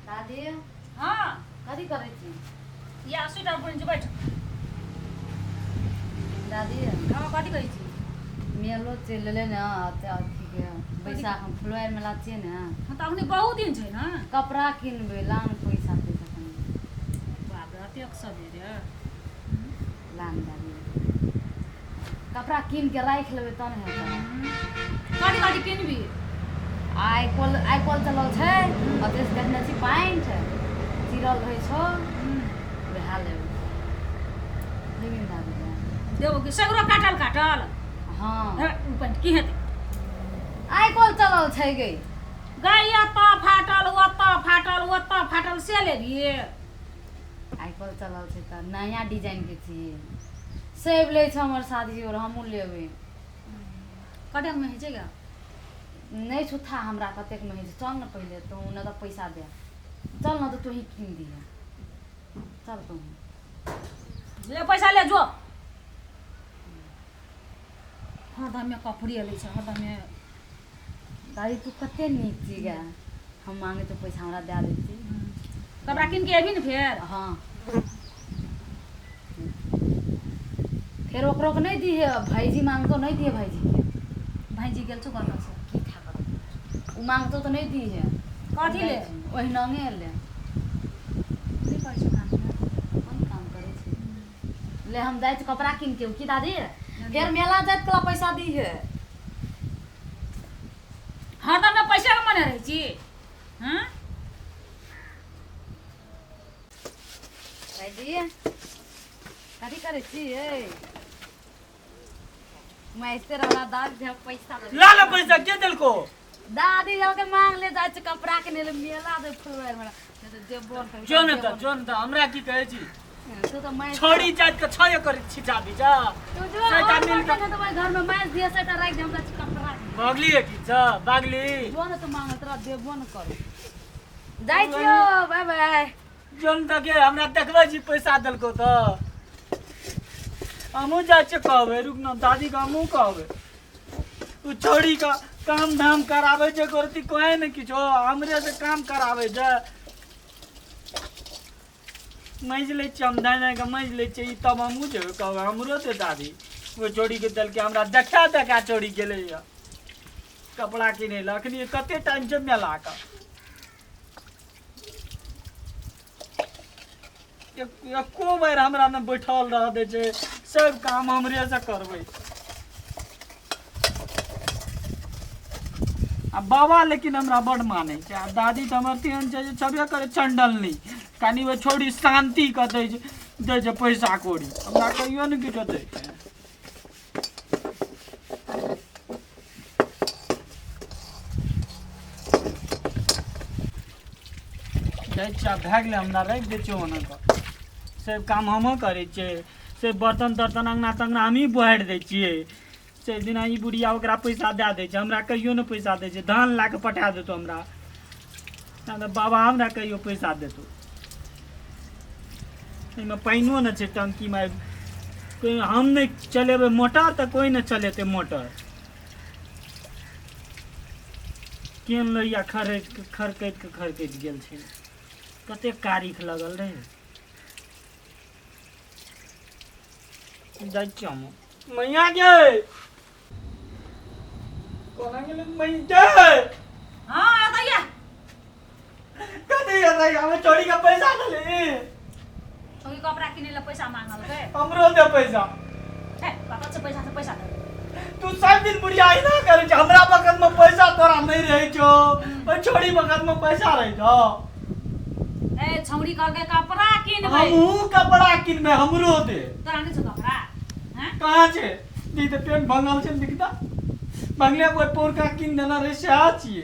दादी हाँ कथी करै छी या स्वीटर बुनि बैठ दादी हाँ कथी कहै छी मेलो चलि एलै ने अथीके बैसाख फुलवारी मेला छियै ने हाँ तऽ अखनी बहुत दिन छै ने कपड़ा किनबै लान पैसा बाप रे अतेक सबेरे लान दादी कपड़ा कीन के राखि लेबै तब ने हेतै कथी कथी किनबी आइ कल चलल छै अते से देखने छी पानि छै चिरल रहै छौ वएह लेबै लेबै दादी देबो कि सगरो काटल हाँ ऊपर की हेतै आइ कल चलल छै गई गई एतऽ फाटल ओतऽ फाटल से लेलियै आइ कल चलल छै तऽ नया डिजाइनके छियै सब लै छै हमर शादी और हमहूँ लेबै कतेकमे होइ छै गे नहीं छुथा हमरा कतेक में है चल न पहले तो न तो पैसा दे चल न तो तू ही कीन दिया चल तू ले पैसा ले जो हरदम कपड़े लै छै हरदम दादी तू कते नीक छी गे हम मांगे तो पैसा हमरा दे देती कपड़ा कीन के एबी न फेर हाँ फिर ओकरो के नहीं दिए भाईजी मांगतो नहीं दिए भाईजी के भाईजी गेल छौ घर से की था उ मांगतो तो नहीं दी है कथी ले वही नंगे ले की करै छै काम कोन काम करे छै ले हम जाय छी कपड़ा कीन के की दादी फिर मेला जात कला पैसा दी है हरदम पैसा के मने रहै छी हाँ भाईजी कथी करे छी ए मैस्टर वाला दादी दे पैसा ला ला पैसा के देलको दादी के मांग ले जाय छै कपड़ा के ले मेला दे फुलवार में तो देबो जोन त हमरा की कहै छी तू तो मैं छोड़ी जात के छय कर छिटा दी जा तू जो सेटा मिल के तो भाई घर में मैच दिए सेटा राख दे हमरा कपड़ा बगली है की छ बागली जो न तो मांग तोरा देबो न करो जाय छियो बाय बाय जोन त के हमरा देखबै छी पैसा देलको त हमहू जाय छै कहबै रुक न दादी का हमहू कहबै तू छोड़ी का काम धाम करावे जे करती कोहे न किछो हमरे से काम करावे जे मैज ले छी हम दाना के मैज ले छी तब हमहू जेबै कहबै हमरो दे दादी वो चोरी के दल के हमरा देखा चोरी गेलै या कपड़ा किने ला अखनी कते टाइम छै मेला का एको बार हमरा न बैठल रह दे छै सब काम हमरे से करबै आ बाबा लेकिन हमरा बड़ माने छै आ दादी त हमर तेहन छै जे छबे करे चंडलनी कनी वो छोड़ी शांति क दै छै पैसा कौड़ी हमरा कहियो न किछो दै छै जाइ छै भए गेलै हमरा राखि दै छियै ओना कऽ सब काम हमहूँ करै छियै से बर्तन तर्तन अंगना तंगना हमही बोहारि दै छियै से दिना ई बुढ़िया ओकरा पैसा दए दै छै हमरा कहियो नहि पैसा दै छै धान ला कऽ पठा देतो हमरा तऽ बाबा हमरा कहियो पैसा देतो एहिमे पानिओ नहि छै टंकीमे कोई हम नहि चलेबै मोटर तऽ कोई नहि चलेतै मोटर केहन लोहिया खरकैत गेल छै कते कारिख लगल रहे जाइ छियै हम मैया गे कोना गेलै मैया हाँ एतैया कथी एतै हमे चोरी के पैसा देली छोरी कपड़ा किने ला पैसा मांगल के हमरो दे पैसा हे बाबा से पैसा दे तू सब दिन बुढ़िया ही ना करे छ हमरा बगल में पैसा तोरा नहीं रहे छो ओ छोरी बगल में पैसा रहे छो ए छौरी कह के कपड़ा किनबै हमहू कपड़ा किनबे हमरो दे तोरा नहीं छौ कपड़ा हैं कहां छे दी त पेन भंगल छे दिखता बंगले कोई पोरका किन देना रे से आ छिए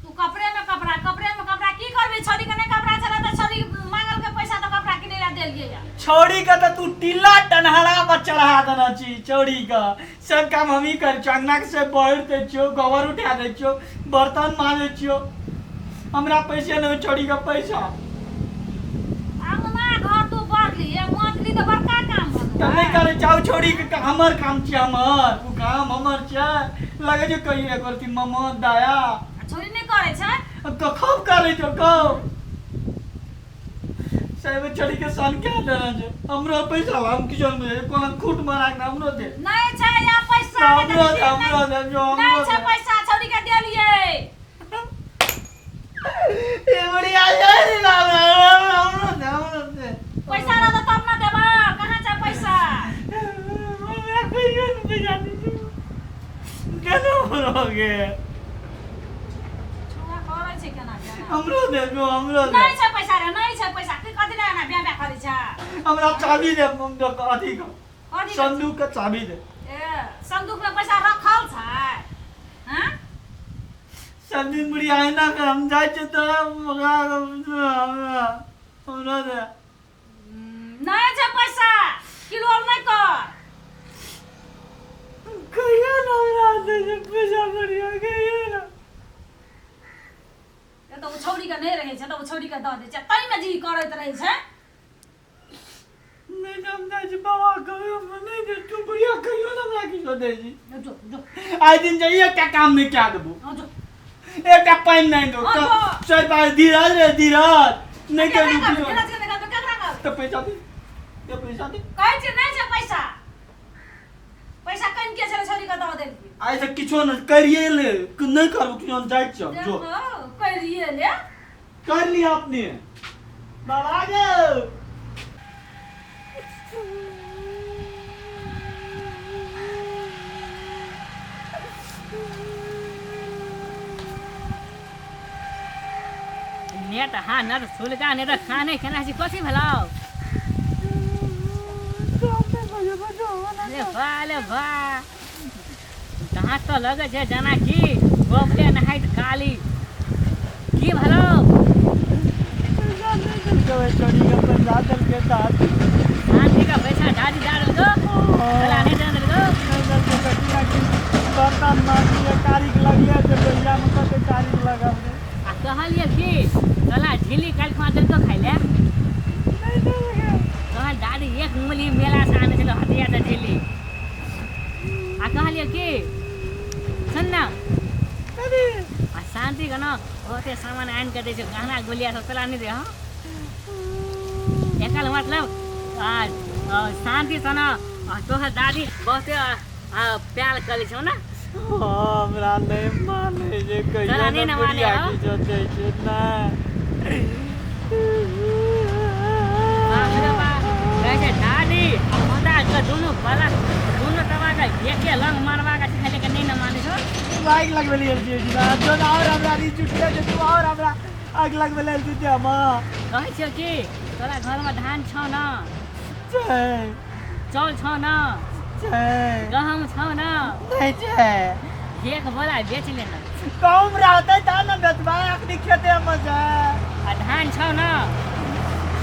तू कपड़े में कपड़ा की करबे छोरी के नहीं कपड़ा चला त छोरी मांगल के पैसा तो कपड़ा किने ला देलिए या छोरी का तो तू टिल्ला टनहरा पर चढ़ा देना छी छोरी का सब काम हम ही कर छ अंगना के से बढ़ दे छियो गोबर उठा दे छियो बर्तन माजे छियो हमरा पैसे नहीं छोरी का पैसा अंगना घर तू बढ़ली ए मोतली तो बड़का काम हो त नहीं करे चाउ छोरी के हमर काम छी हमर उ काम हमर छ लगे जो कहिए करती मम दया छोरी नहीं करे छै तो खूब करे छो कब साहेब चढ़ी के सन क्या देना छे हमरो पैसा हम किछन में कोन खूट मारा के हमरो दे नहीं छै या पैसा हमरो दे जो नहीं हमरो छै पैसा छौरी के देलिए ए बढ़िया यार हमरो दे पैसा रह तब ना देबा कहां छै पैसा हमरा कोई नहीं जानी केनो होगे छुआ करे छै केना केना हमरो दे जो हमरो दे नहीं छै पैसा रे नहीं छै पैसा की कथि ले ना ब्याह करै छै हमरा चाबी दे हम तो अथी का कथि संदूक का चाबी दे ए संदूक में पैसा रखल छै हां संदीप बुढ़ी आईना के हम जाय छै तो हमरा दे नहीं छै पैसा किलो नहीं कर कहिया ना हमरा दे जे पैसा बढ़िया कहिया ना ये तो छौरी के नहीं रहे छै तो छौरी के द दे छै तई में जी करैत रहे छै नहीं हम जाय छै बाबा कहियो नहीं दे तू बढ़िया कहियो ना हमरा किछो दे जी जो जो आइ दिन जाइए क्या काम में क्या देबो जो एक पाइन नहीं दो तो सर पास धीरज रे धीरज नहीं कर दू किछो तो पैसा दे ये पैसा दे कहै छै नहीं छै पैसा पैसा कन के छले छौरी के द दे आइ से किछो न करिए ले नहीं करबो किछो जाय छ जो करिए ले कर लिया आपने बाबा गे नेट हाँ नर सुलगा नेट खाने खाना सी कथी भेलौ ले बा कहाँ तो लगे छै जना की गोबरे नहाइत काली की भेलौ शांति का पैसा दादी दारू दो चला नहीं जाने दो आ कहलिए कि चला झिली काल खा देल तो खाइ ले तोहर दादी एक मूली मेला से आने चलो हटिया दे झिली आ कहलिए कि सुन ना आ शांति का ना बहुते सामान आन के दे छै गहना गोलिया सब चला नहीं दे हाँ एकल मतलब शांति से ना तोहर दादी बहुते प्यार करे छौ ना हमरा नहीं माने जे कहियो चला नहीं ना माने हो किछो दे छै ना कहै छै दादी मोटा के दोनों बला दोनों तवा का एके लंग मारवा का सिखाले के नहीं न माने छौ आग लगबेली जी जो और हमरा री चुटिया जे तू और हमरा आग लगबेले दीदी हम कहै छै कि तोरा घर में धान छौ ना छै चाउर छौ ना छै गहूम छौ ना नहीं छै एक बोला बेच लेना कम रहते त न बेचबा अखनी खेते में छै आ धान छौ ना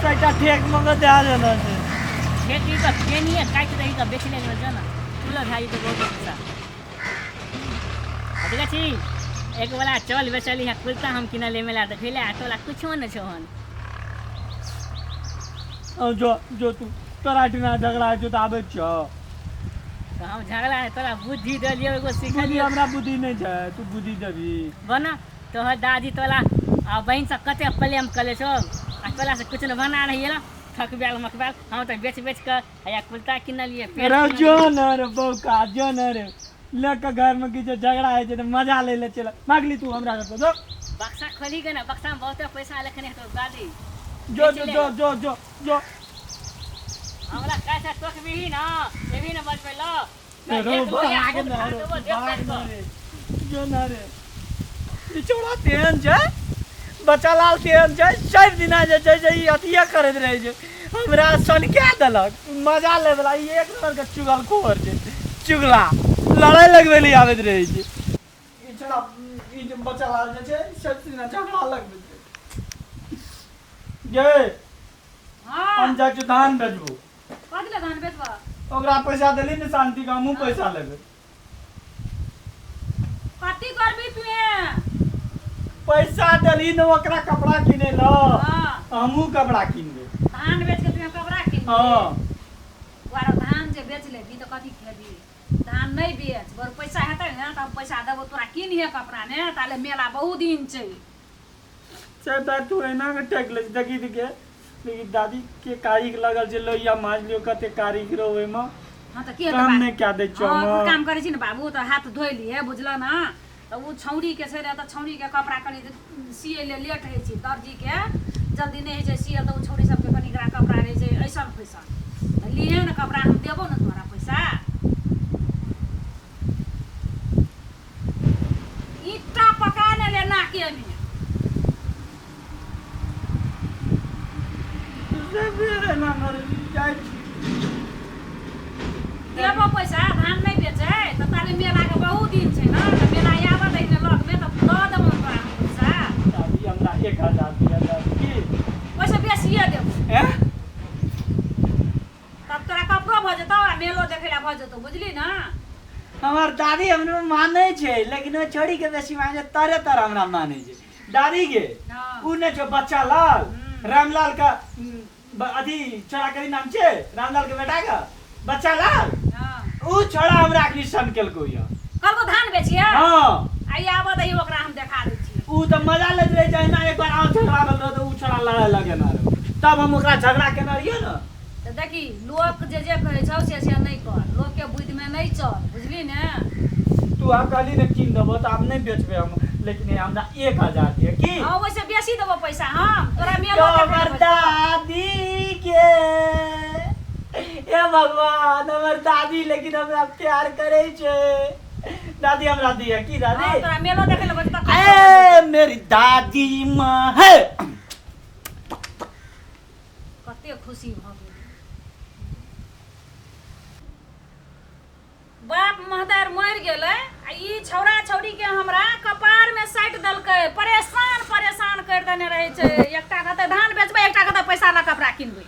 सेटा ठेक मंग दे देना छै खेती का केनिए काट रही का बेच लेना जो ना तुला भाई तो बहुत पैसा ठीक छी एक वाला चल बेचली है कुलता हम किना ले मेला त खेले तोला कुछो न छहन जो तू तोरा टिना झगड़ा जो त आबे छ तो हम झगड़ा है तोरा बुद्धि देलियो एगो बुद्धि सिखलियो हमरा बुद्धि नहीं छै तू बुद्धि देबी बना तोहर दादी तोला आ बहन से कते प्रेम करे छो आ तोला से कुछ न बना रही है थकबैल मकबैल हम तो बेच बेच कर या कुलता किनलिए रे जो न रे बौका जो न रे लेके घर में किछो झगड़ा है जे त मजा ले ले चल मागली तू हमरा घर पे दो बक्सा खोली के ना बक्सा में बहुत पैसा रखने है तो दादी जो जो जो जो जो जो हमरा कैसे तोख भी ना ये भी ना बच पे लो रो भाग न रे जो न रे ई छोड़ा तेन छै बच्चा लाल तेन छै सब दिना जे छै जे ई अथिया करैत रहे छै हमरा सन क्या देलक मजा ले वाला ई एक नंबर के चुगल खोर छै चुगला लड़ाई लगबेली आबैत रहे छै ई छोड़ा ई जे बच्चा लाल जे छै सब दिना झगड़ा लगबे छै गे हां हम जा के धान बेचबो कथि ले धान बेचबा ओकरा पैसा देली ने शांति का हमहू पैसा लेबे कथि करबी तू पैसा देली ने ओकरा कपड़ा किने ल हां हमहू कपड़ा किनबे धान बेच के तू कपड़ा किन हां वाला धान जे बेच लेबी तो कथि खेबी धान नहीं बेच बर पैसा हेतै ने त पैसा देबो तोरा किनिहे कपड़ा ने ताले मेला बहुत दिन छै से त तू एना के टेक ले देखी दिके लेकिन दादी के कारीक लगल जे लोहिया माछ लियो कते कारीक रो ओइ में हाँ तो के काम नहीं क्या दे छो हाँ काम करे छी न बाबू तो हाथ धोइ लिए बुझल ना तो उ छौरी के छै रे तो छौरी के कपड़ा कनी सिए ले लेट है छी दर्जी के जल्दी नहीं है छै सिए तो उ छौरी सब के कनी कपड़ा रहे छै ऐसन पैसा लिए न कपड़ा हम देबो न तोरा पैसा ईटा पकाने ले नाके में बेरे ना मर जाय देबो पैसा धान नहीं बेचे तो ताले मेला के बहुत दिन छै ना तो मेला आबा दै ने लग में तो द देबो तोरा पैसा दादी हमरा 1000 दिया दादी की पैसा बेसिए देबो हैं तब तोरा कपड़ो भ जेतौ आ मेलो देखै ला भ जेतौ बुझली ना हमार दादी हमरा माने छै लेकिन ओ छोड़ी के बेसी माने तरे तर हमरा माने छै दादी के हां उ ने जो बच्चा लाल रामलाल का अथी छोड़ा के नाम छै रामलाल के बेटा का बच्चा लाल हां उ छोड़ा हमरा कृष्ण केलको या कलको धान बेचिए हां आई आबा दही ओकरा हम देखा दै छी उ त मजा लैत रहे छै ना एक बार आ झगड़ा भेल रहो त उ छोड़ा लड़ाई लगे ना रहो तब हम ओकरा झगड़ा केना रहियो ना तो देखी लोक जे कहै छौ से नहीं कर लोक के बुद्धि में नहीं चल बुझली ने तू आ कहली ने कीन देबो त आब नहीं बेचबे हम लेकिन हमरा 1000 दिए की हां वैसे बेसी देबो पैसा हम तोरा मेलो देखा हमर दादी के ए भगवान हमर दादी लेकिन हमरा प्यार करे छै दादी हमरा दिए की दादी हां तोरा मेलो देखै ले बजता ए मेरी दादी मां है कते खुशी भ गेल बाप महतार मर गेलै आ ई छौरा छौरी के हमरा कपार में साइट दलकै परेशान कर देने रहे छै एकटा कहते धान बेचबै एकटा कहते पैसा ला कपड़ा किनबै